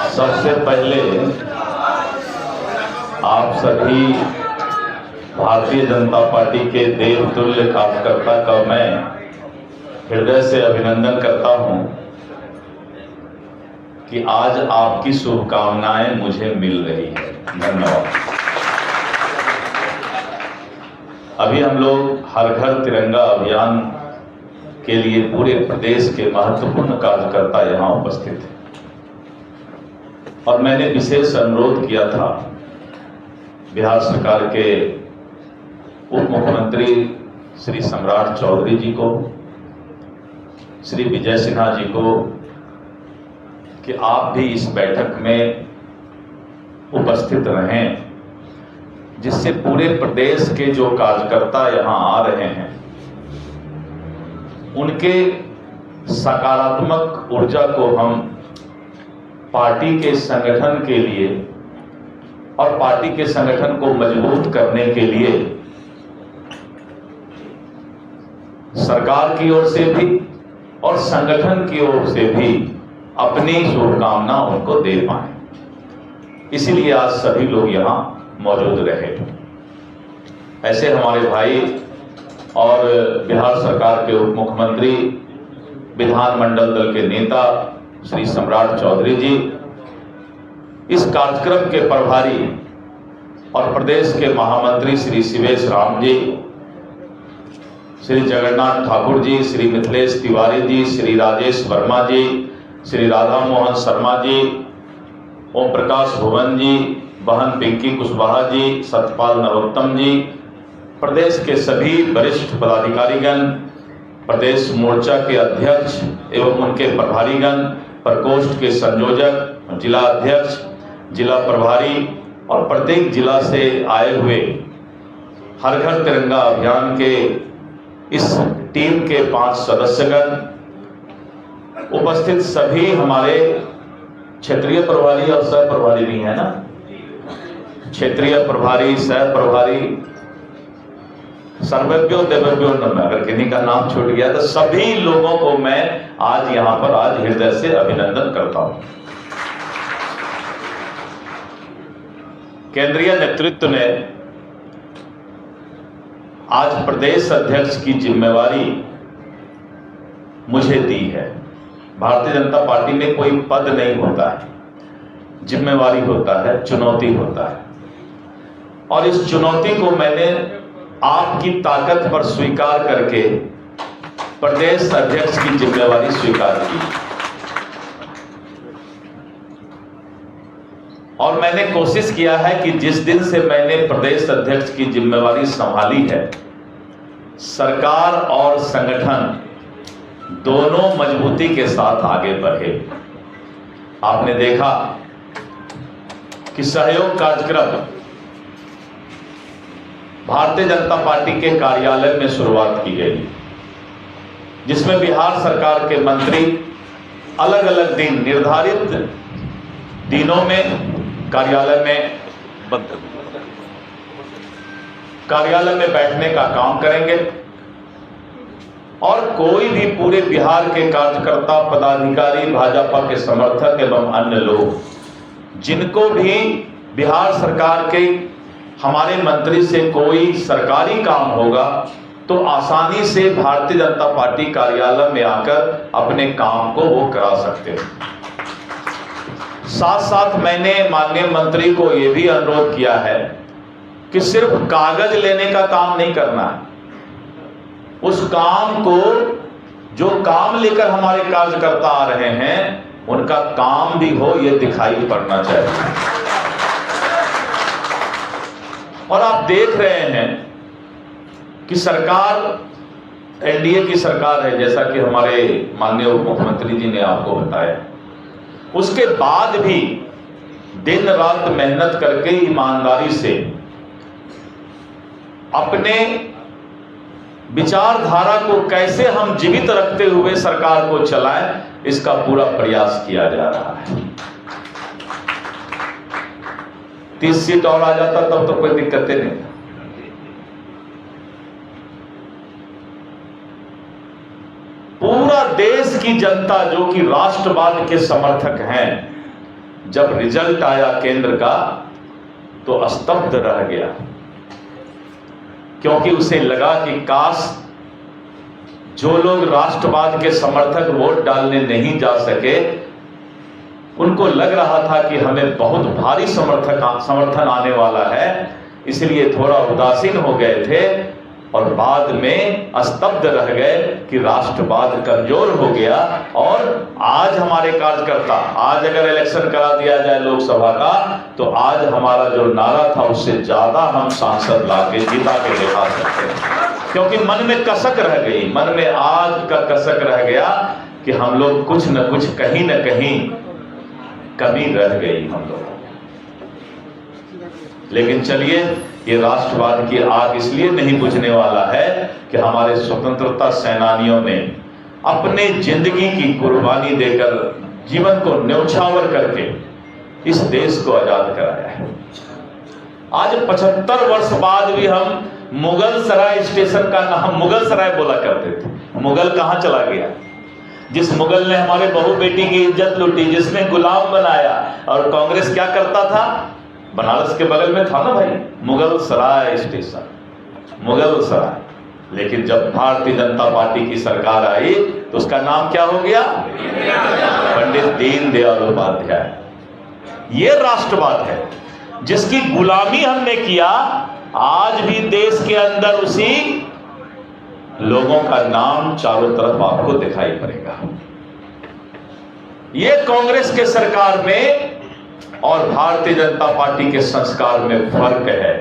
सबसे पहले आप सभी भारतीय जनता पार्टी के देवतुल्य कार्यकर्ता का मैं हृदय से अभिनंदन करता हूं कि आज आपकी शुभकामनाएं मुझे मिल रही है। धन्यवाद। अभी हम लोग हर घर तिरंगा अभियान के लिए पूरे प्रदेश के महत्वपूर्ण कार्यकर्ता यहां उपस्थित हैं और मैंने विशेष अनुरोध किया था बिहार सरकार के उप मुख्यमंत्री श्री सम्राट चौधरी जी को, श्री विजय सिन्हा जी को कि आप भी इस बैठक में उपस्थित रहें, जिससे पूरे प्रदेश के जो कार्यकर्ता यहां आ रहे हैं उनके सकारात्मक ऊर्जा को हम पार्टी के संगठन के लिए और पार्टी के संगठन को मजबूत करने के लिए सरकार की ओर से भी और संगठन की ओर से भी अपनी शुभकामना उनको दे पाए, इसीलिए आज सभी लोग यहां मौजूद रहे। ऐसे हमारे भाई और बिहार सरकार के उप मुख्यमंत्री, विधानमंडल दल के नेता श्री सम्राट चौधरी जी, इस कार्यक्रम के प्रभारी और प्रदेश के महामंत्री श्री शिवेश राम जी, श्री जगन्नाथ ठाकुर जी, श्री मिथिलेश तिवारी जी, श्री राजेश वर्मा जी, श्री राधा मोहन शर्मा जी, ओम प्रकाश भुवन जी, बहन पिंकी कुशवाहा जी, सतपाल नरोत्तम जी, प्रदेश के सभी वरिष्ठ पदाधिकारीगण, प्रदेश मोर्चा के अध्यक्ष एवं उनके प्रभारीगण, प्रकोष्ठ के संयोजक, जिला अध्यक्ष, जिला प्रभारी और प्रत्येक जिला से आए हुए हर घर तिरंगा अभियान के इस टीम के 5 सदस्यगण, उपस्थित सभी हमारे क्षेत्रीय प्रभारी और सह प्रभारी भी हैं ना, क्षेत्रीय प्रभारी, सह प्रभारी, सर्वज्ञो देवज्ञो नमः, अगर किन्हीं का नाम छूट गया तो सभी लोगों को मैं आज यहां पर आज हृदय से अभिनंदन करता हूं। केंद्रीय नेतृत्व ने आज प्रदेश अध्यक्ष की जिम्मेवारी मुझे दी है। भारतीय जनता पार्टी में कोई पद नहीं होता है, जिम्मेवारी होता है, चुनौती होता है, और इस चुनौती को मैंने आपकी ताकत पर स्वीकार करके प्रदेश अध्यक्ष की जिम्मेवारी स्वीकार की और मैंने कोशिश किया है कि जिस दिन से मैंने प्रदेश अध्यक्ष की जिम्मेवारी संभाली है, सरकार और संगठन दोनों मजबूती के साथ आगे बढ़े। आपने देखा कि सहयोग कार्यक्रम भारतीय जनता पार्टी के कार्यालय में शुरुआत की गई, जिसमें बिहार सरकार के मंत्री अलग अलग दिन, निर्धारित दिनों में कार्यालय में बैठने का काम करेंगे और कोई भी पूरे बिहार के कार्यकर्ता, पदाधिकारी, भाजपा के समर्थक एवं अन्य लोग जिनको भी बिहार सरकार के हमारे मंत्री से कोई सरकारी काम होगा तो आसानी से भारतीय जनता पार्टी कार्यालय में आकर अपने काम को वो करा सकते हैं। साथ साथ मैंने माननीय मंत्री को यह भी अनुरोध किया है कि सिर्फ कागज लेने का काम नहीं करना है, उस काम को, जो काम लेकर हमारे कार्यकर्ता आ रहे हैं उनका काम भी हो, यह दिखाई पड़ना चाहिए। और आप देख रहे हैं कि सरकार एनडीए की सरकार है, जैसा कि हमारे माननीय उप मुख्यमंत्री जी ने आपको बताया। उसके बाद भी दिन रात मेहनत करके ईमानदारी से अपने विचारधारा को कैसे हम जीवित रखते हुए सरकार को चलाएं, इसका पूरा प्रयास किया जा रहा है। 30 सीट और आ जाता तब तो कोई दिक्कतें नहीं। पूरा देश की जनता जो कि राष्ट्रवाद के समर्थक हैं, जब रिजल्ट आया केंद्र का तो स्तब्ध रह गया, क्योंकि उसे लगा कि काश जो लोग राष्ट्रवाद के समर्थक वोट डालने नहीं जा सके, उनको लग रहा था कि हमें बहुत भारी समर्थन आने वाला है, इसलिए थोड़ा उदासीन हो गए थे और बाद में स्तब्ध रह गए कि राष्ट्रवाद कमजोर हो गया। और आज हमारे कार्यकर्ता, आज अगर इलेक्शन करा दिया जाए लोकसभा का, तो आज हमारा जो नारा था उससे ज्यादा हम सांसद लाके जिता के दिखा सकते हैं, क्योंकि मन में कसक रह गई, मन में आग का कसक रह गया कि हम लोग कुछ न कुछ कहीं न कहीं कमी रह गई हम लोगों। लेकिन चलिए, ये राष्ट्रवाद की आग इसलिए नहीं बुझने वाला है कि हमारे स्वतंत्रता सेनानियों ने अपने जिंदगी की कुर्बानी देकर, जीवन को न्यौछावर करके इस देश को आजाद कराया है। आज 75 वर्ष बाद भी हम मुगल सराय स्टेशन का नाम मुगल सराय बोला करते थे। मुगल कहां चला गया? जिस मुगल ने हमारे बहू बेटी की इज्जत लूटी, जिसने गुलाम बनाया, और कांग्रेस क्या करता था? बनारस के बगल में था ना भाई, मुगल सराय स्टेशन, मुगल सराय। लेकिन जब भारतीय जनता पार्टी की सरकार आई तो उसका नाम क्या हो गया? पंडित दीनदयाल उपाध्याय। ये राष्ट्रवाद है जिसकी गुलामी हमने किया। आज भी देश के अंदर उसी लोगों का नाम चारों तरफ आपको दिखाई पड़ेगा। ये कांग्रेस के सरकार में और भारतीय जनता पार्टी के संस्कार में फर्क है।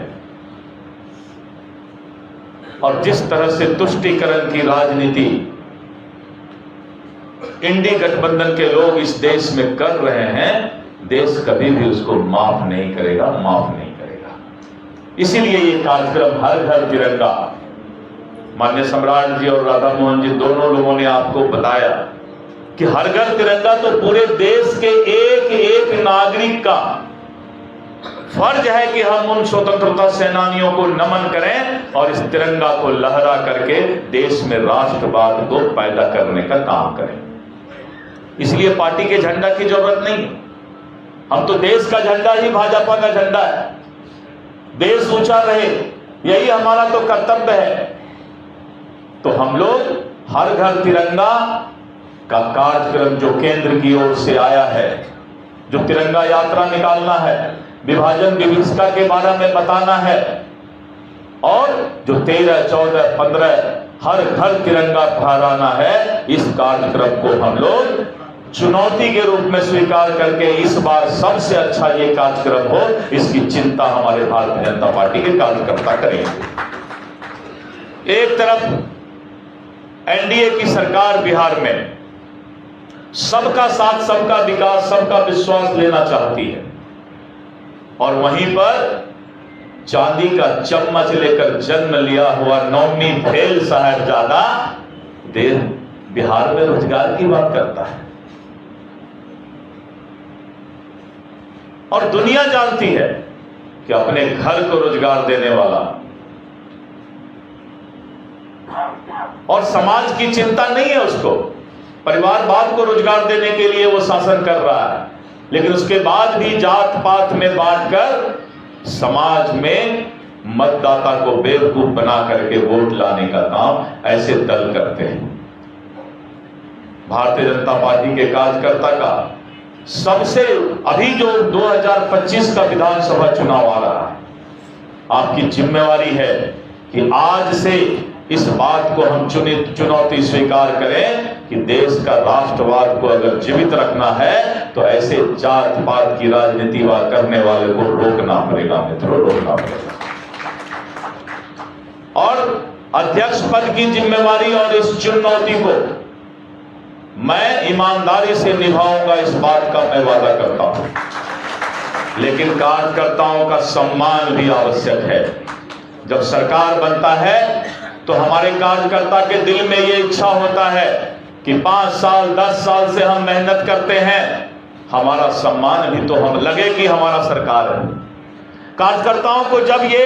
और जिस तरह से तुष्टीकरण की राजनीति इंडी गठबंधन के लोग इस देश में कर रहे हैं, देश कभी भी उसको माफ नहीं करेगा, माफ नहीं करेगा। इसीलिए ये कार्यक्रम हर घर तिरंगा, माननीय सम्राट जी और राधा मोहन जी दोनों लोगों ने आपको बताया कि हर घर तिरंगा तो पूरे देश के एक एक नागरिक का फर्ज है कि हम उन स्वतंत्रता सेनानियों को नमन करें और इस तिरंगा को लहरा करके देश में राष्ट्रवाद को पैदा करने का काम करें। इसलिए पार्टी के झंडा की जरूरत नहीं, हम तो देश का झंडा ही भाजपा का झंडा है। देश ऊंचा रहे, यही हमारा तो कर्तव्य है। तो हम लोग हर घर तिरंगा का कार्यक्रम जो केंद्र की ओर से आया है, जो तिरंगा यात्रा निकालना है, विभाजन विभीषिका के बारे में बताना है, और जो 13, 14, 15 हर घर तिरंगा फहराना है, इस कार्यक्रम को हम लोग चुनौती के रूप में स्वीकार करके इस बार सबसे अच्छा ये कार्यक्रम हो, इसकी चिंता हमारे भारतीय जनता पार्टी के कार्यकर्ता करेंगे। एक तरफ एनडीए की सरकार बिहार में सबका साथ, सबका विकास, सबका विश्वास लेना चाहती है, और वहीं पर चांदी का चम्मच लेकर जन्म लिया हुआ नौमी फेल साहबजादा बिहार में रोजगार की बात करता है। और दुनिया जानती है कि अपने घर को रोजगार देने वाला और समाज की चिंता नहीं है उसको, परिवारवाद को रोजगार देने के लिए वो शासन कर रहा है, लेकिन उसके बाद भी जात पात में बांटकर समाज में मतदाता को बेवकूफ बना करके वोट लाने का काम ऐसे दल करते हैं। भारतीय जनता पार्टी के कार्यकर्ता का सबसे, अभी जो 2025 का विधानसभा चुनाव आ रहा है, आपकी जिम्मेवारी है कि आज से इस बात को हम चुनौती स्वीकार करें कि देश का राष्ट्रवाद को अगर जीवित रखना है तो ऐसे जात पात की राजनीति करने वाले को रोकना पड़ेगा मित्रों, रोकना पड़ेगा। और अध्यक्ष पद की जिम्मेवारी और इस चुनौती को मैं ईमानदारी से निभाऊंगा, इस बात का मैं वादा करता हूं। लेकिन कार्यकर्ताओं का सम्मान भी आवश्यक है। जब सरकार बनता है तो हमारे कार्यकर्ता के दिल में ये इच्छा होता है कि 5 साल 10 साल से हम मेहनत करते हैं, हमारा सम्मान भी तो हम लगे कि हमारा सरकार है। कार्यकर्ताओं को जब ये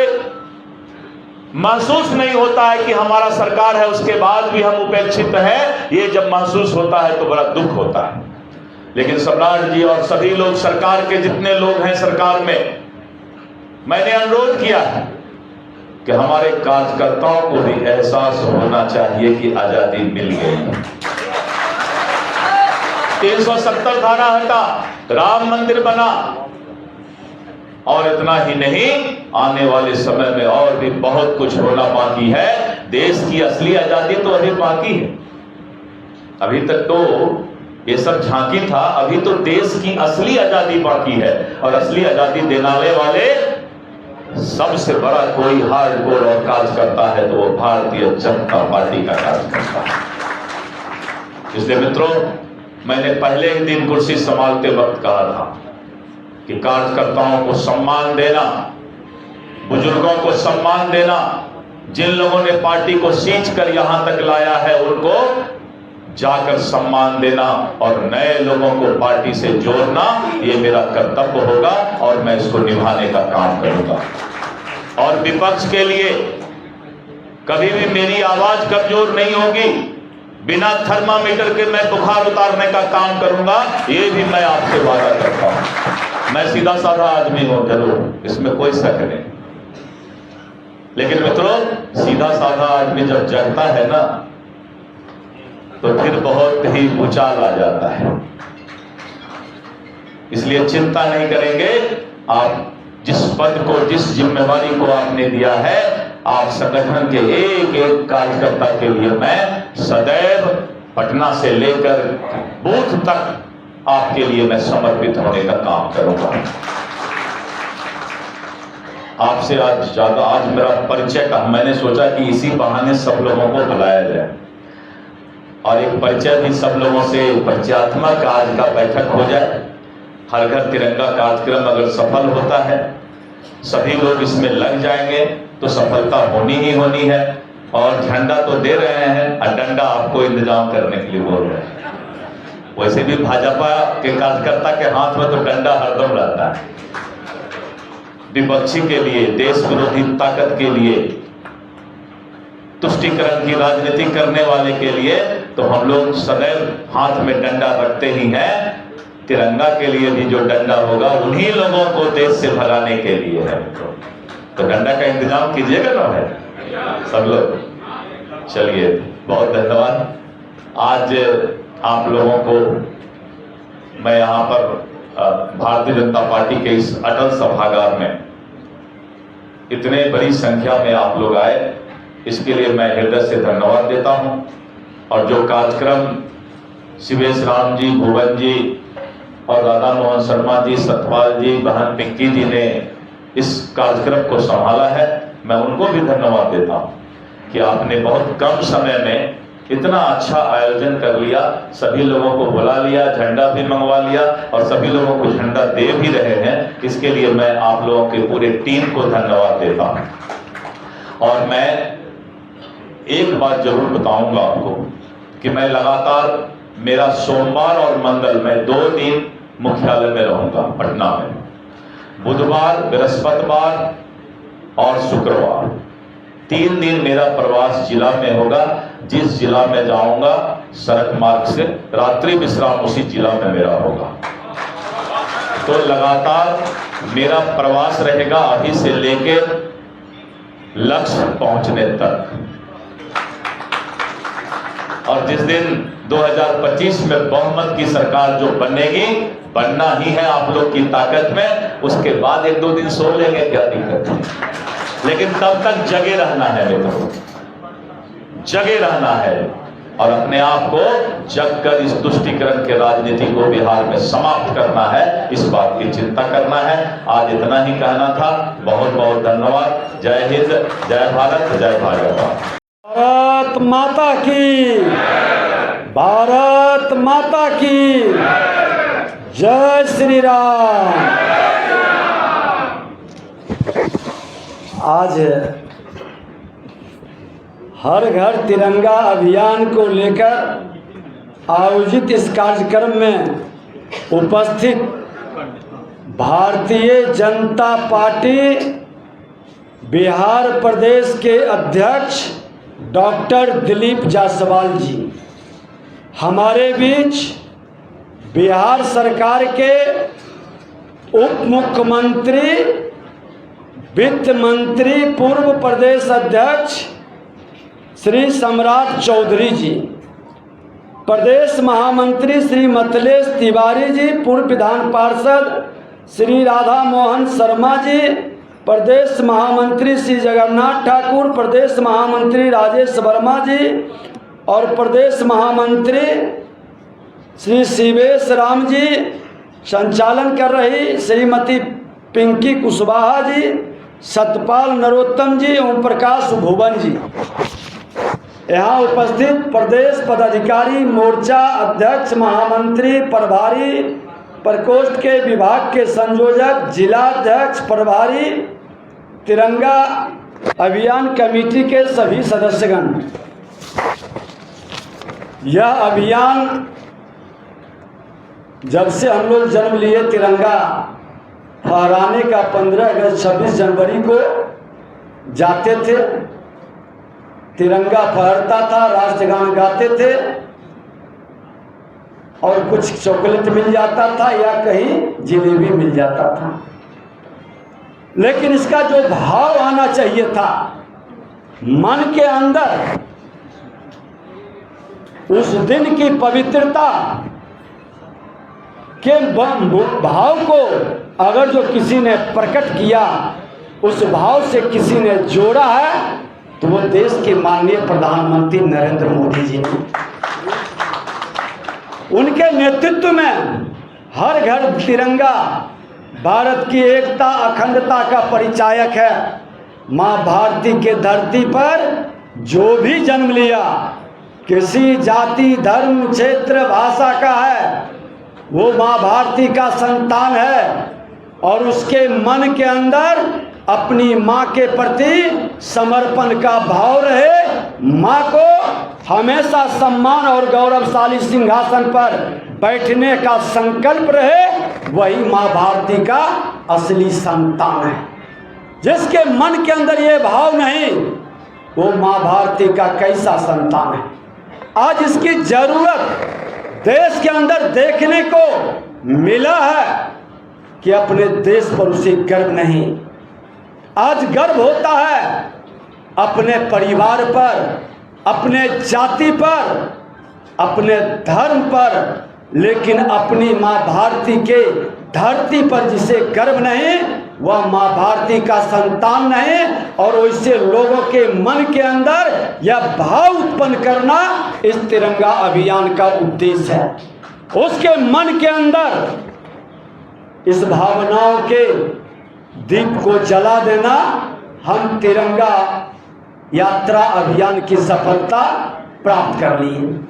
महसूस नहीं होता है कि हमारा सरकार है उसके बाद भी हम उपेक्षित हैं, ये जब महसूस होता है तो बड़ा दुख होता है। लेकिन सम्राट जी और सभी लोग, सरकार के जितने लोग हैं सरकार में, मैंने अनुरोध किया है कि हमारे कार्यकर्ताओं को भी एहसास होना चाहिए कि आजादी मिल गई। 370 धारा हटा, राम मंदिर बना, और इतना ही नहीं, आने वाले समय में और भी बहुत कुछ होना बाकी है। देश की असली आजादी तो अभी बाकी है। अभी तक तो ये सब झांकी था, अभी तो देश की असली आजादी बाकी है। और असली आजादी दिलाने वाले सबसे बड़ा कोई हार्डकोर और कार्यकर्ता है तो वो भारतीय जनता पार्टी का कार्यकर्ता है। इसलिए मित्रों, मैंने पहले ही दिन कुर्सी संभालते वक्त कहा था कि कार्यकर्ताओं को सम्मान देना, बुजुर्गों को सम्मान देना, जिन लोगों ने पार्टी को सींच कर यहां तक लाया है उनको जाकर सम्मान देना और नए लोगों को पार्टी से जोड़ना, ये मेरा कर्तव्य होगा और मैं इसको निभाने का काम करूंगा। और विपक्ष के लिए कभी भी मेरी आवाज कमजोर नहीं होगी। बिना थर्मामीटर के मैं बुखार उतारने का काम करूंगा, ये भी मैं आपसे वादा करता हूं। मैं सीधा साधा आदमी हूं जरूर, इसमें कोई शक नहीं, लेकिन मित्रों सीधा साधा आदमी जब जगता है ना तो फिर बहुत ही भूचाल आ जाता है। इसलिए चिंता नहीं करेंगे। आप जिस पद को, जिस जिम्मेवारी को आपने दिया है, आप संगठन के एक एक कार्यकर्ता के लिए मैं सदैव पटना से लेकर बूथ तक आपके लिए मैं समर्पित होने का काम करूंगा। आपसे आज मेरा परिचय का, मैंने सोचा कि इसी बहाने सब लोगों को बुलाया जाए और एक परिचय भी सब लोगों से परिचयात्मक आज का बैठक हो जाए। हर घर तिरंगा कार्यक्रम अगर सफल होता है, सभी लोग इसमें लग जाएंगे तो सफलता होनी ही होनी है। और झंडा तो दे रहे हैं और डंडा आपको इंतजाम करने के लिए बोल रहे हैं। वैसे भी भाजपा के कार्यकर्ता के हाथ में तो डंडा हरदम रहता है। विपक्षी के लिए, देश विरोधी ताकत के लिए, तुष्टीकरण की राजनीति करने वाले के लिए तो हम लोग सदैव हाथ में डंडा रखते ही हैं। तिरंगा के लिए भी जो डंडा होगा उन्हीं लोगों को देश से भगाने के लिए है। तो डंडा का इंतजाम कीजिएगा ना है सब लोग। चलिए, बहुत धन्यवाद। आज आप लोगों को मैं यहाँ पर भारतीय जनता पार्टी के इस अटल सभागार में इतने बड़ी संख्या में आप लोग आए, इसके लिए मैं हृदय से धन्यवाद देता हूं। और जो कार्यक्रम शिवेश राम जी, भुवन जी और राधा मोहन शर्मा जी, सतपाल जी, बहन पिंकी जी ने इस कार्यक्रम को संभाला है, मैं उनको भी धन्यवाद देता हूं कि आपने बहुत कम समय में इतना अच्छा आयोजन कर लिया, सभी लोगों को बुला लिया, झंडा भी मंगवा लिया और सभी लोगों को झंडा दे भी रहे हैं। इसके लिए मैं आप लोगों के पूरे टीम को धन्यवाद देता हूं। और मैं एक बात जरूर बताऊंगा आपको कि मैं लगातार, मेरा सोमवार और मंगल में 2 दिन मुख्यालय में रहूंगा पटना में। बुधवार, बृहस्पतिवार और शुक्रवार 3 दिन मेरा प्रवास जिला में होगा। जिस जिला में जाऊंगा सड़क मार्ग से, रात्रि विश्राम उसी जिला में मेरा होगा। तो लगातार मेरा प्रवास रहेगा अभी से लेके लक्ष्य पहुंचने तक। और जिस दिन 2025 में बहुमत की सरकार जो बनेगी, बनना ही है आप लोग की ताकत में, उसके बाद 1-2 दिन सो लेंगे, क्या दिक्कत है। लेकिन तब तक जगे रहना है मित्रों, जगे रहना है और अपने आप को जगकर इस तुष्टीकरण के राजनीति को बिहार में समाप्त करना है, इस बात की चिंता करना है। आज इतना ही कहना था। बहुत बहुत धन्यवाद। जय हिंद, जय भारत, जय भाजपा। भारत माता की, भारत माता की जय श्री राम। आज हर घर तिरंगा अभियान को लेकर आयोजित इस कार्यक्रम में उपस्थित भारतीय जनता पार्टी बिहार प्रदेश के अध्यक्ष डॉक्टर दिलीप जायसवाल जी, हमारे बीच बिहार सरकार के उप मुख्यमंत्री, वित्त मंत्री, पूर्व प्रदेश अध्यक्ष श्री सम्राट चौधरी जी, प्रदेश महामंत्री श्री मिथिलेश तिवारी जी, पूर्व विधान पार्षद श्री राधा मोहन शर्मा जी, प्रदेश महामंत्री श्री जगन्नाथ ठाकुर, प्रदेश महामंत्री राजेश वर्मा जी और प्रदेश महामंत्री श्री शिवेश राम जी, संचालन कर रही श्रीमती पिंकी कुशवाहा जी, सतपाल नरोत्तम जी, ओम प्रकाश भुवन जी, यहाँ उपस्थित प्रदेश पदाधिकारी, मोर्चा अध्यक्ष, महामंत्री, प्रभारी, प्रकोष्ठ के विभाग के संयोजक, जिलाध्यक्ष, प्रभारी, तिरंगा अभियान कमेटी के सभी सदस्यगण। यह अभियान जब से हम लोग जन्म लिए तिरंगा फहराने का 15 अगस्त 26 जनवरी को जाते थे, तिरंगा फहरता था, राष्ट्रगान गाते थे और कुछ चॉकलेट मिल जाता था या कहीं जिलेबी मिल जाता था। लेकिन इसका जो भाव आना चाहिए था मन के अंदर, उस दिन की पवित्रता के भाव को अगर जो किसी ने प्रकट किया, उस भाव से किसी ने जोड़ा है, तो वो देश के माननीय प्रधानमंत्री नरेंद्र मोदी जी ने। उनके नेतृत्व में हर घर तिरंगा भारत की एकता अखंडता का परिचायक है। माँ भारती के धरती पर जो भी जन्म लिया, किसी जाति, धर्म, क्षेत्र, भाषा का है, वो माँ भारती का संतान है और उसके मन के अंदर अपनी माँ के प्रति समर्पण का भाव रहे। माँ को हमेशा सम्मान और गौरवशाली सिंहासन पर बैठने का संकल्प रहे, वही माँ भारती का असली संतान है। जिसके मन के अंदर ये भाव नहीं, वो माँ भारती का कैसा संतान है। आज इसकी जरूरत देश के अंदर देखने को मिला है कि अपने देश पर उसे गर्व नहीं। आज गर्व होता है अपने परिवार पर, अपने जाति पर, अपने धर्म पर, लेकिन अपनी माँ भारती के धरती पर जिसे गर्व नहीं, वह माँ भारती का संतान नहीं। और वैसे लोगों के मन के अंदर यह भाव उत्पन्न करना इस तिरंगा अभियान का उद्देश्य है। उसके मन के अंदर इस भावनाओं के दीप को जला देना, हम तिरंगा यात्रा अभियान की सफलता प्राप्त कर ली।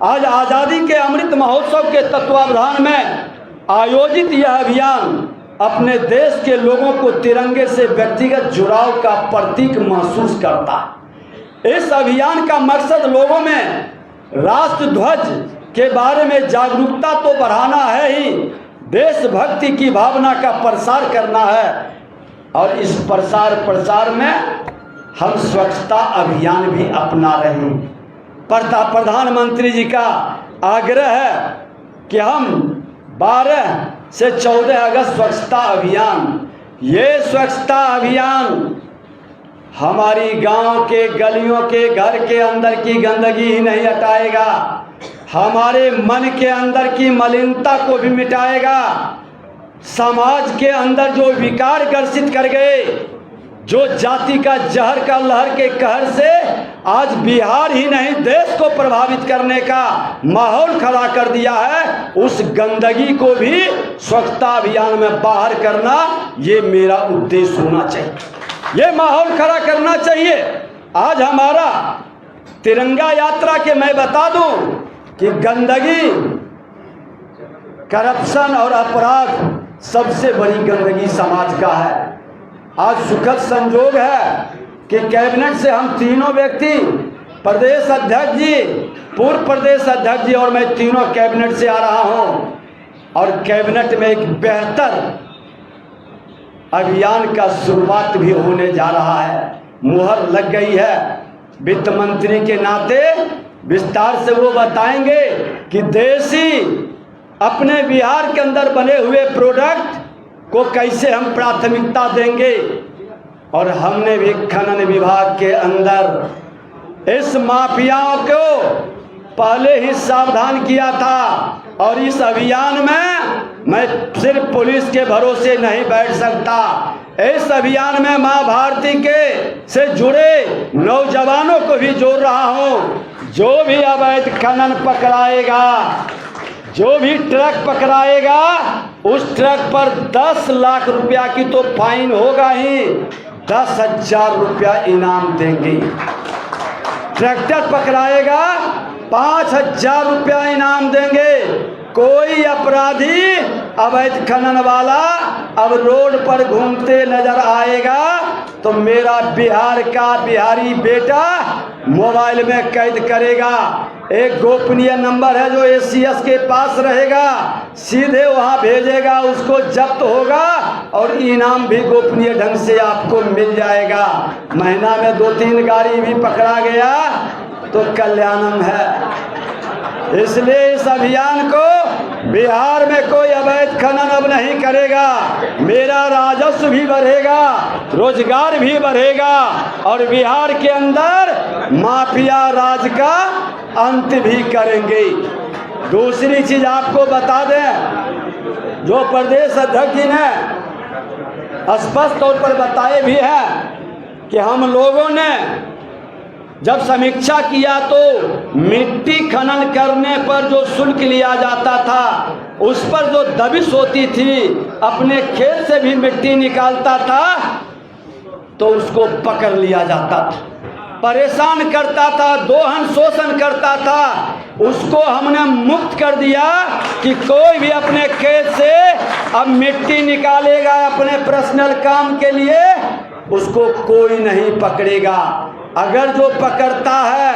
आज आज़ादी के अमृत महोत्सव के तत्वावधान में आयोजित यह अभियान अपने देश के लोगों को तिरंगे से व्यक्तिगत जुड़ाव का प्रतीक महसूस करता है। इस अभियान का मकसद लोगों में राष्ट्रध्वज के बारे में जागरूकता तो बढ़ाना है ही, देशभक्ति की भावना का प्रसार करना है। और इस प्रसार में हम स्वच्छता अभियान भी अपना रहे हैं। प्रधानमंत्री जी का आग्रह है कि हम 12 से 14 अगस्त स्वच्छता अभियान, ये स्वच्छता अभियान हमारी गांव के गलियों के घर के अंदर की गंदगी ही नहीं हटाएगा, हमारे मन के अंदर की मलिनता को भी मिटाएगा। समाज के अंदर जो विकार ग्रसित कर गए, जो जाति का जहर का लहर के कहर से आज बिहार ही नहीं देश को प्रभावित करने का माहौल खड़ा कर दिया है, उस गंदगी को भी स्वच्छता अभियान में बाहर करना, ये मेरा उद्देश्य होना चाहिए। ये माहौल खड़ा करना चाहिए। आज हमारा तिरंगा यात्रा के मैं बता दूं कि गंदगी, करप्शन और अपराध सबसे बड़ी गंदगी समाज का है। आज सुखद संजोग है कि कैबिनेट से हम तीनों व्यक्ति, प्रदेश अध्यक्ष जी, पूर्व प्रदेश अध्यक्ष जी और मैं तीनों कैबिनेट से आ रहा हूं और कैबिनेट में एक बेहतर अभियान का शुरुआत भी होने जा रहा है। मुहर लग गई है। वित्त मंत्री के नाते विस्तार से वो बताएंगे कि देसी अपने बिहार के अंदर बने हुए प्रोडक्ट को कैसे हम प्राथमिकता देंगे। और हमने भी खनन विभाग के अंदर इस माफियाओं को पहले ही सावधान किया था। और इस अभियान में मैं सिर्फ पुलिस के भरोसे नहीं बैठ सकता। इस अभियान में माँ भारती के से जुड़े नौजवानों को भी जोड़ रहा हूँ। जो भी अवैध खनन पकड़ाएगा, जो भी ट्रक पकड़ाएगा, उस ट्रक पर 10 लाख रुपया की तो फाइन होगा ही, 10,000 रुपया इनाम देंगे। ट्रैक्टर पकड़ाएगा, 5,000 रुपया इनाम देंगे। कोई अपराधी अवैध खनन वाला अब रोड पर घूमते नजर आएगा तो मेरा बिहार का बिहारी बेटा मोबाइल में कैद करेगा। एक गोपनीय नंबर है जो एसीएस के पास रहेगा, सीधे वहां भेजेगा, उसको जब्त होगा और इनाम भी गोपनीय ढंग से आपको मिल जाएगा। महीना में 2-3 गाड़ी भी पकड़ा गया तो कल्याणम है। इसलिए इस अभियान को बिहार में कोई अवैध खनन अब नहीं करेगा। मेरा राजस्व भी बढ़ेगा, रोजगार भी बढ़ेगा और बिहार के अंदर माफिया राज का अंत भी करेंगे। दूसरी चीज आपको बता दें, जो प्रदेश अध्यक्ष जी ने स्पष्ट तौर पर बताए भी है कि हम लोगों ने जब समीक्षा किया तो मिट्टी खनन करने पर जो शुल्क लिया जाता था, उस पर जो दबिश होती थी, अपने खेत से भी मिट्टी निकालता था तो उसको पकड़ लिया जाता था, परेशान करता था, दोहन शोषण करता था। उसको हमने मुक्त कर दिया कि कोई भी अपने खेत से अब मिट्टी निकालेगा अपने पर्सनल काम के लिए, उसको कोई नहीं पकड़ेगा। अगर जो पकड़ता है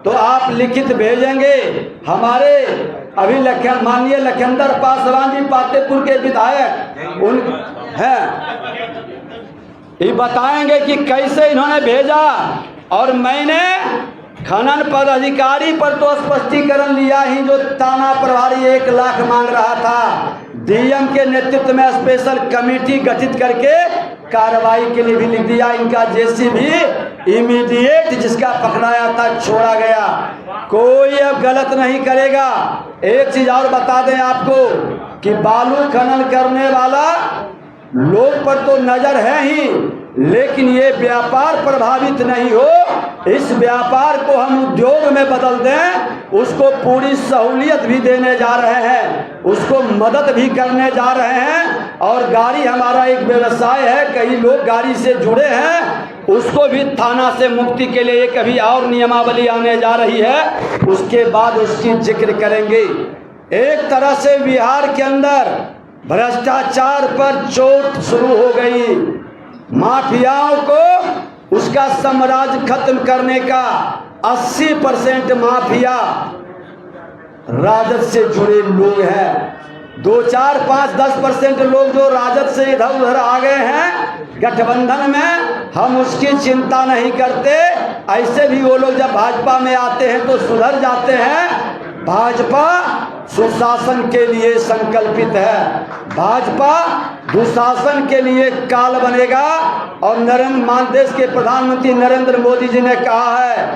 तो आप लिखित भेजेंगे। हमारे अभी माननीय लखनदर पासवान जी पातेपुर के विधायक उन हैं, ये बताएंगे कि कैसे इन्होंने भेजा। और मैंने खनन पदाधिकारी पर तो स्पष्टीकरण लिया ही, जो थाना प्रभारी 1 लाख मांग रहा था। डीएम के नेतृत्व में स्पेशल कमेटी गठित करके कार्रवाई के लिए भी लिख दिया। इनका जेसीबी इमीडिएट जिसका पकड़ाया था छोड़ा गया। कोई अब गलत नहीं करेगा। एक चीज और बता दें आपको कि बालू खनन करने वाला लोग पर तो नजर है ही, लेकिन ये व्यापार प्रभावित नहीं हो, इस व्यापार को हम उद्योग में बदल दें, उसको पूरी सहूलियत भी देने जा रहे हैं, उसको मदद भी करने जा रहे हैं। और गाड़ी हमारा एक व्यवसाय है, कई लोग गाड़ी से जुड़े हैं, उसको भी थाना से मुक्ति के लिए एक अभी और नियमावली आने जा रही है, उसके बाद उसकी जिक्र करेंगे। एक तरह से बिहार के अंदर भ्रष्टाचार पर चोट शुरू हो गई। माफियाओं को उसका साम्राज्य खत्म करने का 80% माफिया राजद से जुड़े लोग हैं। 2, 4, 5, 10% लोग जो राजद से इधर उधर आ गए हैं गठबंधन में, हम उसकी चिंता नहीं करते। ऐसे भी वो लोग जब भाजपा में आते हैं तो सुधर जाते हैं। भाजपा सुशासन के लिए संकल्पित है, भाजपा दुशासन के लिए काल बनेगा। और देश के प्रधानमंत्री नरेंद्र मोदी जी ने कहा है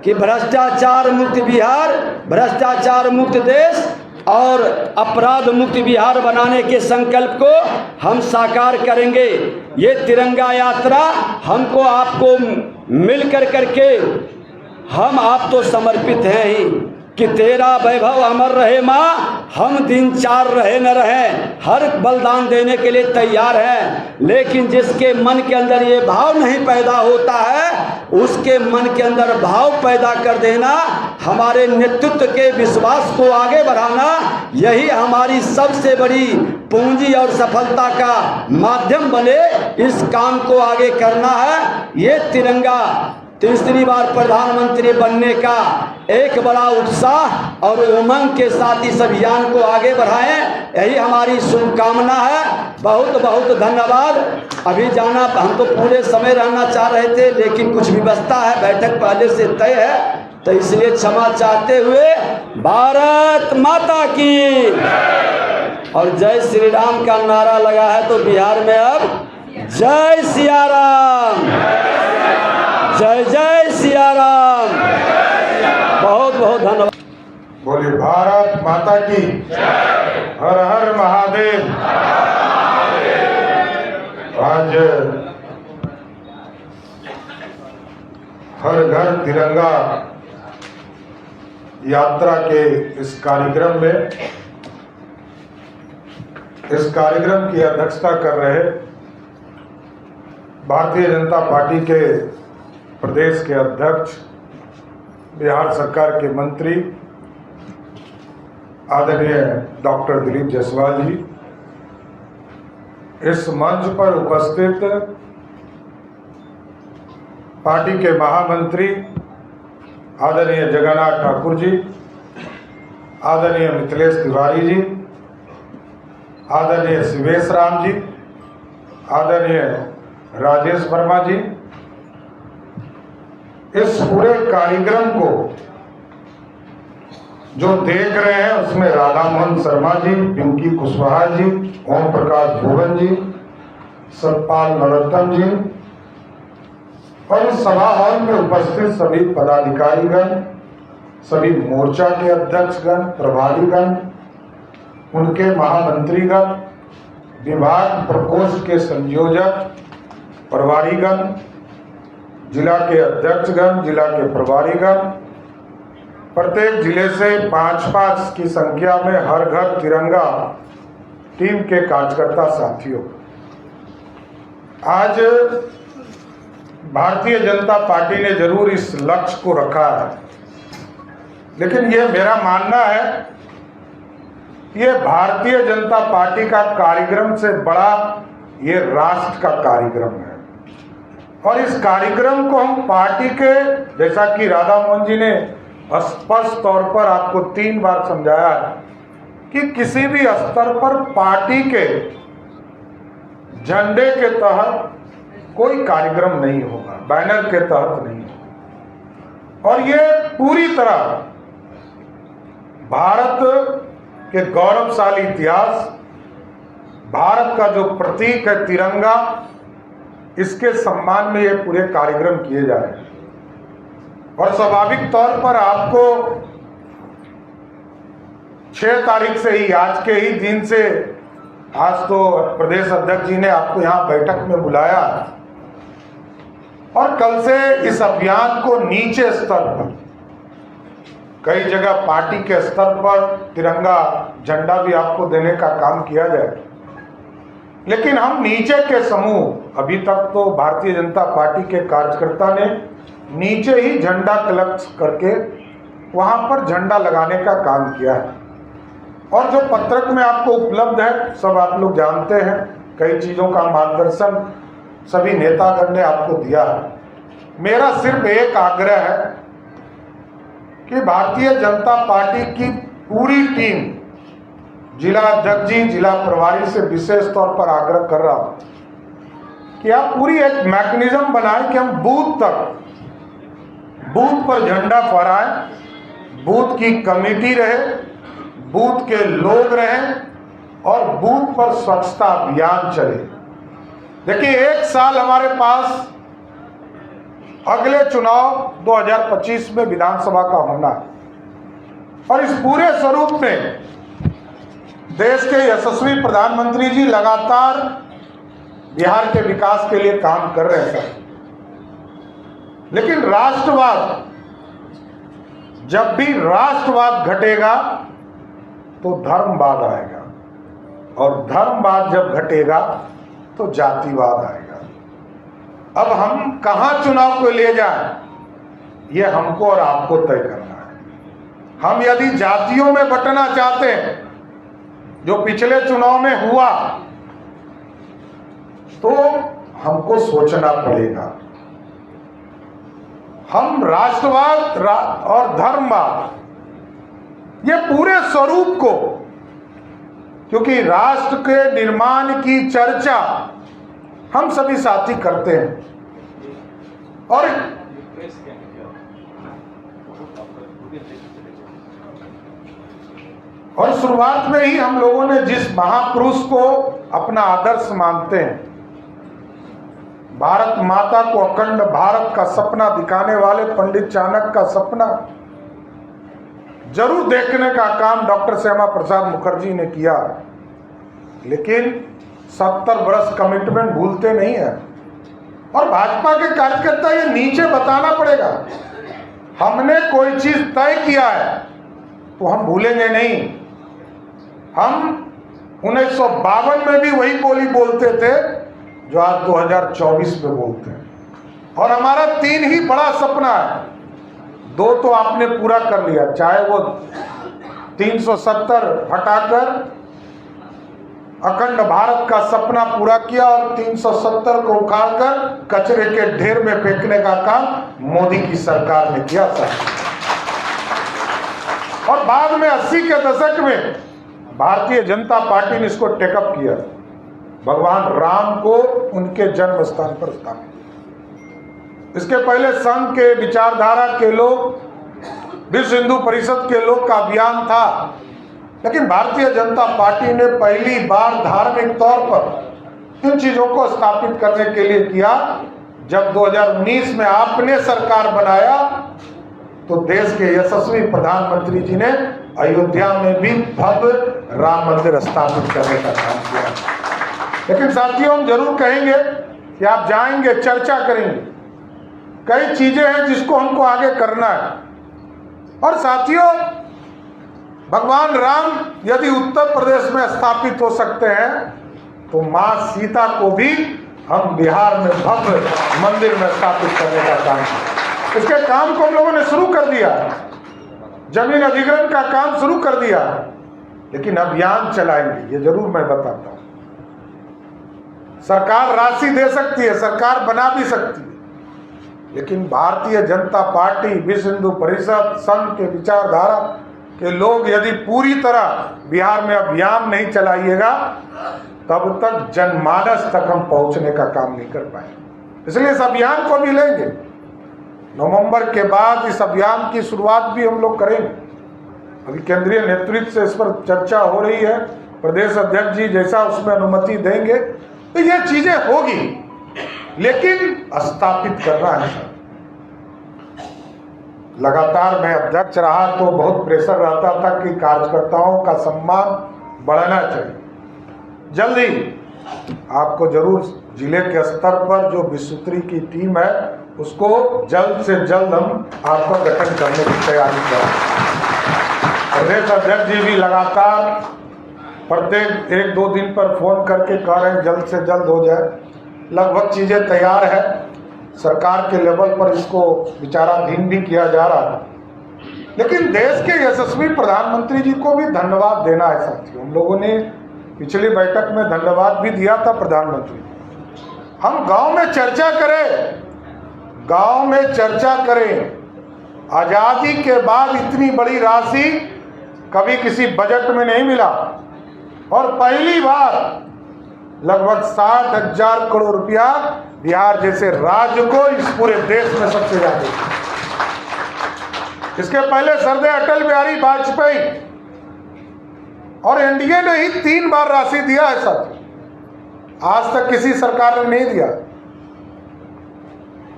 कि भ्रष्टाचार मुक्त बिहार, भ्रष्टाचार मुक्त देश और अपराध मुक्त बिहार बनाने के संकल्प को हम साकार करेंगे। ये तिरंगा यात्रा हमको आपको मिलकर करके हम आप तो समर्पित हैं ही कि तेरा वैभव अमर रहे माँ, हम दिन 4 रहे न रहे, हर बलिदान देने के लिए तैयार हैं। लेकिन जिसके मन के अंदर ये भाव नहीं पैदा होता है, उसके मन के अंदर भाव पैदा कर देना, हमारे नेतृत्व के विश्वास को आगे बढ़ाना, यही हमारी सबसे बड़ी पूंजी और सफलता का माध्यम बने। इस काम को आगे करना है। ये तिरंगा तीसरी बार प्रधानमंत्री बनने का एक बड़ा उत्साह और उमंग के साथ इस अभियान को आगे बढ़ाएं, यही हमारी शुभकामना है। बहुत बहुत धन्यवाद। अभी जाना, हम तो पूरे समय रहना चाह रहे थे, लेकिन कुछ व्यवस्था है, बैठक पहले से तय है, तो इसलिए क्षमा चाहते हुए भारत माता की और जय श्री राम का नारा लगा है, तो बिहार में अब जय सिया राम, जय जय सिया राम। बहुत बहुत धन्यवाद। बोले भारत माता की, हर हर महादेव। आज हर घर तिरंगा यात्रा के इस कार्यक्रम में, इस कार्यक्रम की अध्यक्षता कर रहे भारतीय जनता पार्टी के प्रदेश के अध्यक्ष, बिहार सरकार के मंत्री आदरणीय डॉक्टर दिलीप जायसवाल जी, इस मंच पर उपस्थित पार्टी के महामंत्री आदरणीय जगन्नाथ ठाकुर जी, आदरणीय मिथिलेश तिवारी जी, आदरणीय शिवेश राम जी, आदरणीय राजेश वर्मा जी, इस पूरे कार्यक्रम को जो देख रहे हैं उसमें राधा मोहन शर्मा जी, पिंकी कुशवाहा जी, ओम प्रकाश भुवन जी, सतपाल नरोत्तम जी और इस सभा हॉल में उपस्थित सभी पदाधिकारीगण, सभी मोर्चा के अध्यक्षगण, प्रभारीगण, उनके महामंत्रीगण, विभाग प्रकोष्ठ के संयोजक, प्रभारीगण, जिला के अध्यक्षगण, जिला के प्रभारीगण, प्रत्येक जिले से 5-5 की संख्या में हर घर तिरंगा टीम के कार्यकर्ता साथियों, आज भारतीय जनता पार्टी ने जरूर इस लक्ष्य को रखा है, लेकिन ये मेरा मानना है, ये भारतीय जनता पार्टी का कार्यक्रम से बड़ा ये राष्ट्र का कार्यक्रम है। और इस कार्यक्रम को हम पार्टी के, जैसा कि राधा मोहन जी ने स्पष्ट तौर पर आपको 3 बार समझाया है कि किसी भी स्तर पर पार्टी के झंडे के तहत कोई कार्यक्रम नहीं होगा, बैनर के तहत नहीं होगा। और ये पूरी तरह भारत के गौरवशाली इतिहास, भारत का जो प्रतीक है तिरंगा, इसके सम्मान में ये पूरे कार्यक्रम किए जा रहे हैं। और स्वाभाविक तौर पर आपको 6 तारीख से ही, आज के ही दिन से, आज तो प्रदेश अध्यक्ष जी ने आपको यहाँ बैठक में बुलाया और कल से इस अभियान को नीचे स्तर पर, कई जगह पार्टी के स्तर पर तिरंगा झंडा भी आपको देने का काम किया जाए, लेकिन हम नीचे के समूह, अभी तक तो भारतीय जनता पार्टी के कार्यकर्ता ने नीचे ही झंडा कलेक्ट करके वहां पर झंडा लगाने का काम किया है। और जो पत्रक में आपको उपलब्ध है, सब आप लोग जानते हैं, कई चीजों का मार्गदर्शन सभी नेतागण ने आपको दिया है। मेरा सिर्फ एक आग्रह है कि भारतीय जनता पार्टी की पूरी टीम, जिला अध्यक्ष जी, जिला प्रभारी से विशेष तौर पर आग्रह कर रहा हूं कि आप पूरी एक मैकेनिज्म बनाएं कि हम बूथ तक, बूथ पर झंडा फहराएं, बूथ की कमेटी रहे, बूथ के लोग रहें और बूथ पर स्वच्छता अभियान चले। देखिए, 1 साल हमारे पास अगले चुनाव 2025 में विधानसभा का होना है और इस पूरे स्वरूप में देश के यशस्वी प्रधानमंत्री जी लगातार बिहार के विकास के लिए काम कर रहे हैं। लेकिन राष्ट्रवाद, जब भी राष्ट्रवाद घटेगा तो धर्मवाद आएगा और धर्मवाद जब घटेगा तो जातिवाद आएगा। अब हम कहां चुनाव को ले जाएं, ये हमको और आपको तय करना है। हम यदि जातियों में बंटना चाहते हैं, जो पिछले चुनाव में हुआ, तो हमको सोचना पड़ेगा। हम राष्ट्रवाद और धर्मवाद, ये पूरे स्वरूप को, क्योंकि राष्ट्र के निर्माण की चर्चा हम सभी साथी करते हैं, और शुरुआत में ही हम लोगों ने जिस महापुरुष को अपना आदर्श मानते हैं, भारत माता को अखंड भारत का सपना दिखाने वाले पंडित चाणक्य का सपना जरूर देखने का काम डॉक्टर श्यामा प्रसाद मुखर्जी ने किया, लेकिन 70 वर्ष कमिटमेंट भूलते नहीं है। और भाजपा के कार्यकर्ता ये नीचे बताना पड़ेगा, हमने कोई चीज तय किया है तो हम भूलेंगे नहीं। हम 1952 में भी वही बोली बोलते थे जो आज 2024 में बोलते हैं, और हमारा 3 ही बड़ा सपना है, 2 तो आपने पूरा कर लिया, चाहे वो 370 हटाकर अखंड भारत का सपना पूरा किया और 370 को उखाड़कर कचरे के ढेर में फेंकने का काम मोदी की सरकार ने किया था। और बाद में 80 के दशक में भारतीय जनता पार्टी ने इसको टेकअप किया, भगवान राम को उनके जन्म स्थान पर स्थापित। इसके पहले संघ के विचारधारा के लोग, विश्व हिंदू परिषद के लोग का अभियान था, लेकिन भारतीय जनता पार्टी ने पहली बार धार्मिक तौर पर इन चीजों को स्थापित करने के लिए किया। जब 2019 में आपने सरकार बनाया तो देश के यशस्वी प्रधानमंत्री जी ने अयोध्या में भी भव्य राम मंदिर स्थापित करने का काम किया। लेकिन साथियों, हम जरूर कहेंगे कि आप जाएंगे, चर्चा करेंगे, कई चीजें हैं जिसको हमको आगे करना है। और साथियों, भगवान राम यदि उत्तर प्रदेश में स्थापित हो सकते हैं तो मां सीता को भी हम बिहार में भव्य मंदिर में स्थापित करने का काम, इसके काम को हम लोगों ने शुरू कर दिया, जमीन अधिग्रहण का काम शुरू कर दिया, लेकिन अभियान चलाएंगे, ये जरूर मैं बताता हूं। सरकार राशि दे सकती है, सरकार बना भी सकती है, लेकिन भारतीय जनता पार्टी, विश्व हिंदू परिषद, संघ के विचारधारा के लोग यदि पूरी तरह बिहार में अभियान नहीं चलाइएगा तब तक जनमानस तक हम पहुंचने का काम नहीं कर पाएंगे। इसलिए इस अभियान को भी लेंगे। नवंबर के बाद इस अभियान की शुरुआत भी हम लोग करेंगे। अभी केंद्रीय नेतृत्व से इस पर चर्चा हो रही है, प्रदेश अध्यक्ष जी जैसा उसमें अनुमति देंगे तो ये चीजें होगी, लेकिन स्थापित करना है। लगातार मैं अध्यक्ष रहा तो बहुत प्रेशर रहता था कि कार्यकर्ताओं का सम्मान बढ़ाना चाहिए। जल्दी आपको जरूर जिले के स्तर पर जो विश्वस्तरीय की टीम है उसको जल्द से जल्द हम आपका गठन करने की तैयारी करें। प्रदेश अध्यक्ष जी भी लगातार प्रत्येक 1-2 दिन पर फोन करके कह रहे हैं जल्द से जल्द हो जाए। लगभग चीजें तैयार है, सरकार के लेवल पर इसको विचाराधीन भी किया जा रहा है। लेकिन देश के यशस्वी प्रधानमंत्री जी को भी धन्यवाद देना है साथियों। हम लोगों ने पिछली बैठक में धन्यवाद भी दिया था प्रधानमंत्री। हम गांव में चर्चा करें, गांव में चर्चा करें। आजादी के बाद इतनी बड़ी राशि कभी किसी बजट में नहीं मिला, और पहली बार लगभग 60,000 करोड़ रुपया बिहार जैसे राज्य को इस पूरे देश में सबसे ज्यादा। इसके पहले सरदार अटल बिहारी वाजपेयी और एनडीए ने ही 3 बार राशि दिया है साथियों, आज तक किसी सरकार ने नहीं दिया।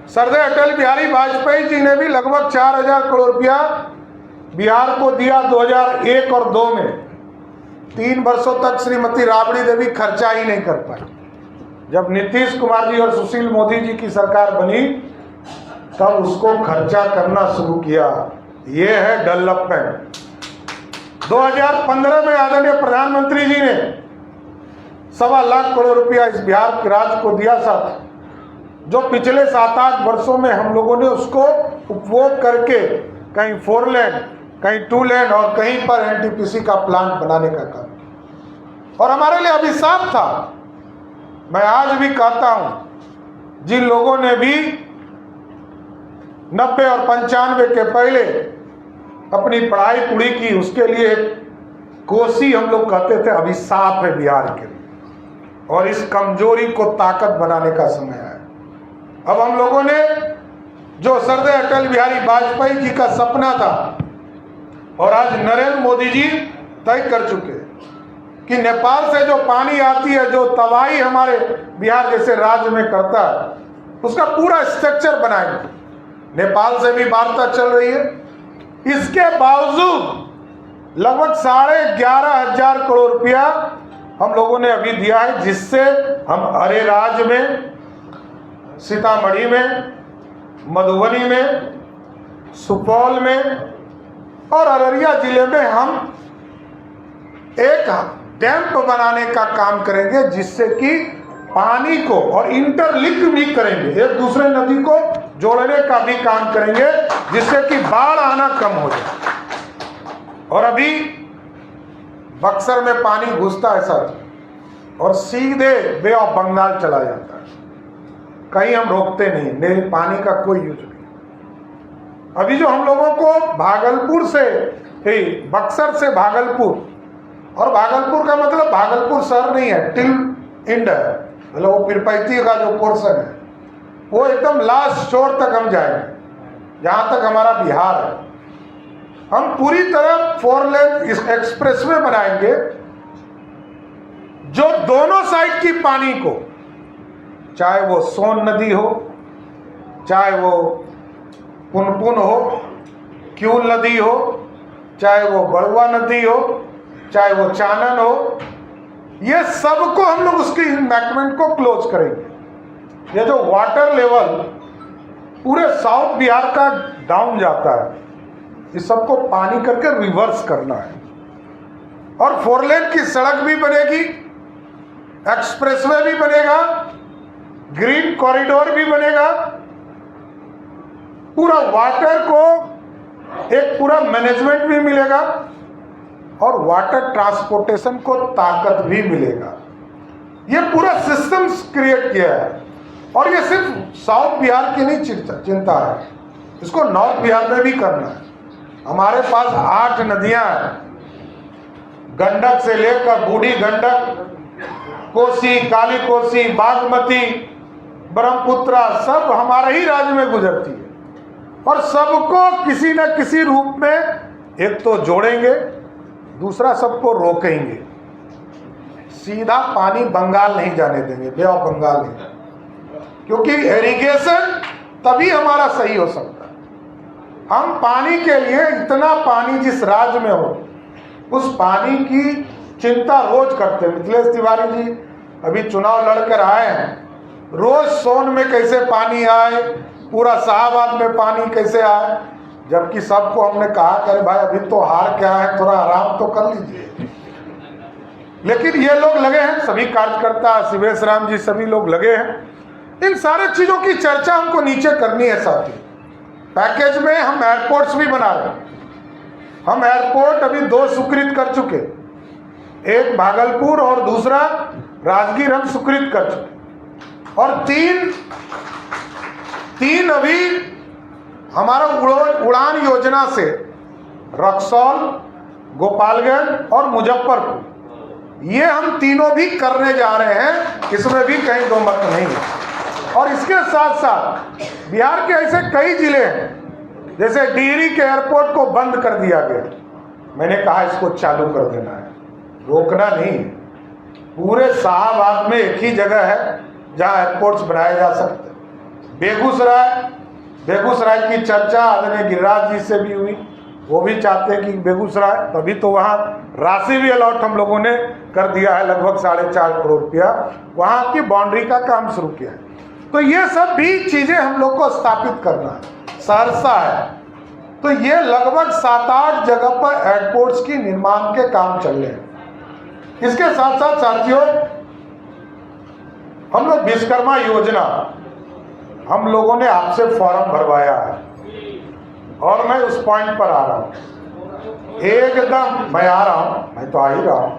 सरदार अटल बिहारी वाजपेयी जी ने भी लगभग 4,000 करोड़ रुपया बिहार को दिया 2001 और 2 में। 3 वर्षों तक श्रीमती राबड़ी देवी खर्चा ही नहीं कर पाई। जब नीतीश कुमार जी और सुशील मोदी जी की सरकार बनी तब उसको खर्चा करना शुरू किया। ये है डेवलपमेंट। 2015 में आदरणीय प्रधानमंत्री जी ने 1.25 लाख करोड़ रुपया इस बिहार के राज्य को दिया साथ, जो पिछले 7-8 वर्षों में हम लोगों ने उसको उपभोग करके कहीं 4 लेन, कहीं 2 लेन और कहीं पर एनटीपीसी का प्लांट बनाने का काम। और हमारे लिए अभिशाप था। मैं आज भी कहता हूं, जिन लोगों ने भी 90 और 95 के पहले अपनी पढ़ाई पूरी की, उसके लिए कोसी हम लोग कहते थे अभिशाप है बिहार के लिए, और इस कमजोरी को ताकत बनाने का समय है। अब हम लोगों ने जो सरदार अटल बिहारी वाजपेयी जी का सपना था, और आज नरेंद्र मोदी जी तय कर चुके हैं कि नेपाल से जो पानी आती है, जो तबाही हमारे बिहार जैसे राज्य में करता है, उसका पूरा स्ट्रक्चर बनाएंगे। नेपाल से भी वार्ता चल रही है। इसके बावजूद लगभग 11,500 करोड़ रुपया हम लोगों ने अभी दिया है, जिससे हम अरे राज्य में, सीतामढ़ी में, मधुबनी में, सुपौल में और अररिया जिले में हम एक डैम बनाने का काम करेंगे, जिससे कि पानी को और इंटरलिंक भी करेंगे, एक दूसरे नदी को जोड़ने का भी काम करेंगे, जिससे कि बाढ़ आना कम हो जाए। और अभी बक्सर में पानी घुसता है सर, और सीधे बे ऑफ बंगाल चला जाता है, कहीं हम रोकते नहीं, पानी का कोई यूज नहीं। अभी जो हम लोगों को भागलपुर से, बक्सर से भागलपुर, और भागलपुर का मतलब भागलपुर शहर नहीं है, टिल इंड है, मतलब वो पिरपैती का जो पोर्शन है वो एकदम लास्ट छोर तक हम जाएंगे, जहां तक हमारा बिहार है। हम पूरी तरह 4 लेन एक्सप्रेसवे बनाएंगे, जो दोनों साइड की पानी को, चाहे वो सोन नदी हो, चाहे वो पुनपुन हो, क्यूल नदी हो, चाहे वो बड़ुआ नदी हो, चाहे वो चानन हो, ये सबको हम लोग उसकी इम्बैंकमेंट को क्लोज करेंगे। ये जो वाटर लेवल पूरे साउथ बिहार का डाउन जाता है, इस सबको पानी करके रिवर्स करना है। और 4 लेन की सड़क भी बनेगी, एक्सप्रेसवे भी बनेगा, ग्रीन कॉरिडोर भी बनेगा, पूरा वाटर को एक पूरा मैनेजमेंट भी मिलेगा, और वाटर ट्रांसपोर्टेशन को ताकत भी मिलेगा। ये पूरा सिस्टम क्रिएट किया है, और ये सिर्फ साउथ बिहार की नहीं चिंता है, इसको नॉर्थ बिहार में भी करना है। हमारे पास 8 नदियां हैं, गंडक से लेकर बूढ़ी गंडक, कोसी, काली कोसी, बागमती, ब्रह्मपुत्रा, सब हमारे ही राज्य में गुजरती है, और सबको किसी न किसी रूप में एक तो जोड़ेंगे, दूसरा सबको रोकेंगे। सीधा पानी बंगाल नहीं जाने देंगे, बे ऑफ बंगाल नहीं, क्योंकि इरिगेशन तभी हमारा सही हो सकता है। हम पानी के लिए, इतना पानी जिस राज्य में हो, उस पानी की चिंता रोज करते हैं। मिथिलेश तिवारी जी अभी चुनाव लड़कर आए हैं, रोज सोन में कैसे पानी आए, पूरा शाहबाद में पानी कैसे आए, जबकि सबको हमने कहा करे भाई अभी तो हार क्या है, थोड़ा आराम तो कर लीजिए। लेकिन ये लोग लगे हैं, सभी कार्यकर्ता, शिवेश राम जी, सभी लोग लगे हैं। इन सारे चीजों की चर्चा हमको नीचे करनी है। साथी, पैकेज में हम एयरपोर्ट्स भी बना रहे हैं। हम एयरपोर्ट अभी 2 स्वीकृत कर चुके, एक भागलपुर और दूसरा राजगीर हम स्वीकृत कर चुके, और 3 अभी हमारा उड़ान योजना से रक्सौल, गोपालगंज और मुजफ्फरपुर, ये हम तीनों भी करने जा रहे हैं, इसमें भी कहीं दो मत नहीं है। और इसके साथ साथ बिहार के ऐसे कई जिले हैं, जैसे डिहरी के एयरपोर्ट को बंद कर दिया गया, मैंने कहा इसको चालू कर देना है, रोकना नहीं। पूरे शाहबाद में एक ही जगह है जहां एयरपोर्ट्स बनाए जा सकते। बेगूसराय की चर्चा आदरणीय गिरिराज जी से भी हुई, वो भी चाहते हैं कि बेगूसराय, तभी तो वहाँ राशि भी अलॉट हम लोगों ने कर दिया है, लगभग 4.5 करोड़ रुपया वहाँ की बाउंड्री का काम शुरू किया है। तो ये सब भी चीज़ें हम लोग को स्थापित करना है। सहरसा है, तो ये लगभग 7-8 जगह पर एयरपोर्ट्स की निर्माण के काम चल रहे हैं। इसके साथ साथ साथियों, हम लोग विश्वकर्मा योजना हम लोगों ने आपसे फॉर्म भरवाया है, और मैं उस पॉइंट पर आ रहा हूं। एकदम मैं आ रहा हूं, मैं तो आ ही रहा हूं।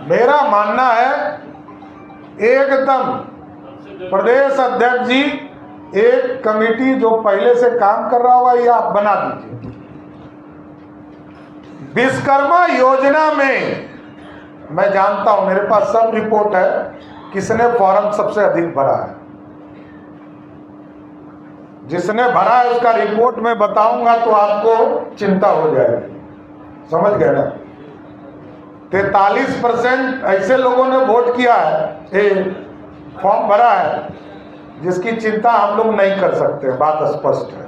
मेरा मानना है एकदम प्रदेश अध्यक्ष जी एक कमेटी जो पहले से काम कर रहा होगा ये आप बना दीजिए। विश्वकर्मा योजना में मैं जानता हूं, मेरे पास सब रिपोर्ट है, किसने फॉर्म सबसे अधिक भरा है। जिसने भरा है उसका रिपोर्ट मैं बताऊंगा तो आपको चिंता हो जाएगी, समझ गए ना। 43% ऐसे लोगों ने वोट किया है, फॉर्म भरा है, जिसकी चिंता हम लोग नहीं कर सकते, बात स्पष्ट है।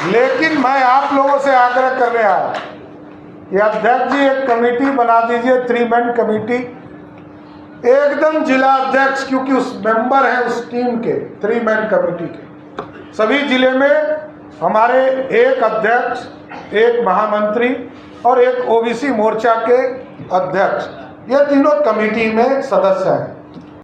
लेकिन मैं आप लोगों से आग्रह करने आया कि अध्यक्ष जी एक कमेटी बना दीजिए, 3 मैन कमेटी, एकदम जिला अध्यक्ष, क्योंकि उस मेंबर हैं उस टीम के, 3 मैन कमेटी के। सभी जिले में हमारे एक अध्यक्ष, एक महामंत्री और एक ओबीसी मोर्चा के अध्यक्ष, ये तीनों कमेटी में सदस्य हैं।